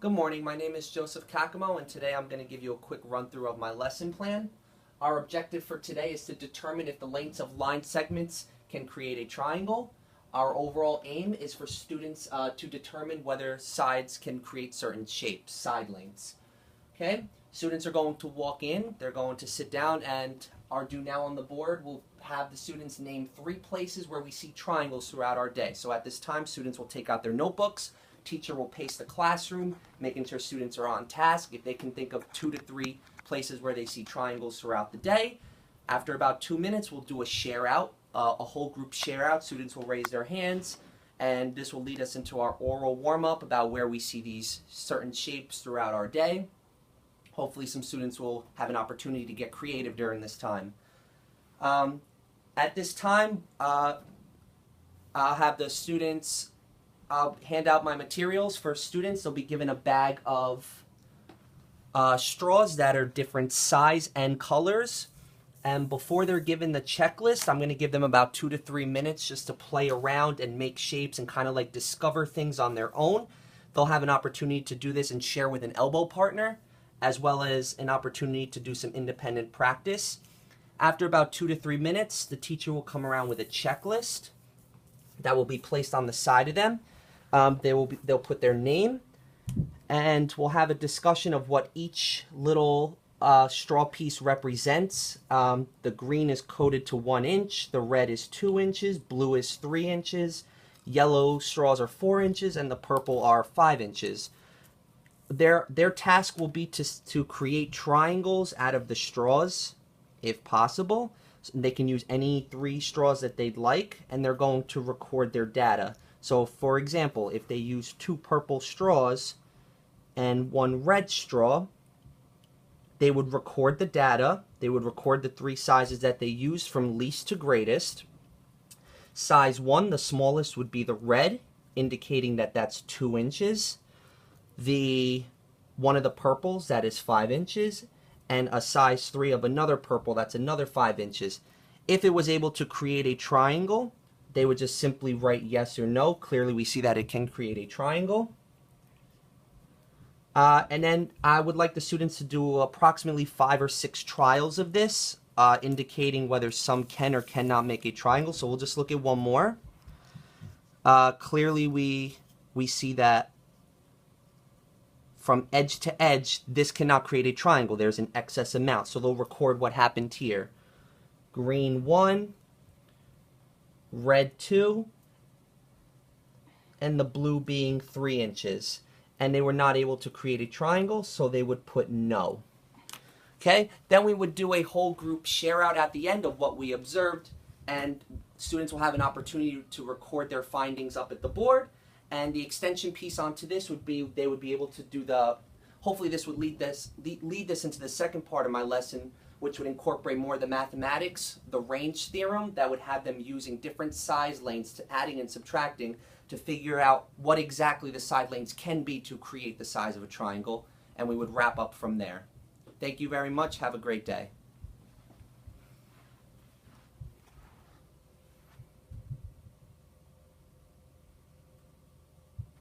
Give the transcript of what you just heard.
Good morning, my name is Joseph Kakamo, and today I'm going to give you a quick run through of my lesson plan. Our objective for today is to determine if the lengths of line segments can create a triangle. Our overall aim is for students to determine whether sides can create certain shapes, side lengths. Okay, students are going to walk in, they're going to sit down, and our do now on the board will have the students name 3 places where we see triangles throughout our day. So at this time, students will take out their notebooks. Teacher will pace the classroom, making sure students are on task. If they can think of 2 to 3 places where they see triangles throughout the day, after about 2 minutes, we'll do a share out, a whole group share out. Students will raise their hands, and this will lead us into our oral warm-up about where we see these certain shapes throughout our day. Hopefully some students will have an opportunity to get creative during this time. At this time, I'll have the students I'll hand out my materials for students. They'll be given a bag of straws that are different size and colors. And before they're given the checklist, I'm going to give them about 2 to 3 minutes just to play around and make shapes and kind of like discover things on their own. They'll have an opportunity to do this and share with an elbow partner, as well as an opportunity to do some independent practice. After about 2 to 3 minutes, the teacher will come around with a checklist that will be placed on the side of them. They'll put their name, and we'll have a discussion of what each little straw piece represents. The green is coded to 1 inch, the red is 2 inches, blue is 3 inches, yellow straws are 4 inches, and the purple are 5 inches. Their task will be to create triangles out of the straws, if possible. They can use any 3 straws that they'd like, and they're going to record their data. So, for example, if they use 2 purple straws and 1 red straw, they would record the data. They would record the 3 sizes that they used from least to greatest. Size 1, the smallest, would be the red, indicating that that's 2 inches. One of the purples, that is 5 inches. And a size 3 of another purple, that's another 5 inches. If it was able to create a triangle, they would just simply write yes or no. Clearly we see that it can create a triangle. And then I would like the students to do approximately 5 or 6 trials of this, indicating whether some can or cannot make a triangle. So we'll just look at one more. Clearly we see that from edge to edge, this cannot create a triangle. There's an excess amount. So they'll record what happened here. Green 1, red 2, and the blue being 3 inches. And they were not able to create a triangle, so they would put no. Okay, then we would do a whole group share out at the end of what we observed, and students will have an opportunity to record their findings up at the board. And the extension piece onto this would be, they would be able to do hopefully this would lead this into the second part of my lesson, which would incorporate more of the mathematics, the range theorem, that would have them using different size lengths to adding and subtracting to figure out what exactly the side lengths can be to create the size of a triangle, and we would wrap up from there. Thank you very much. Have a great day.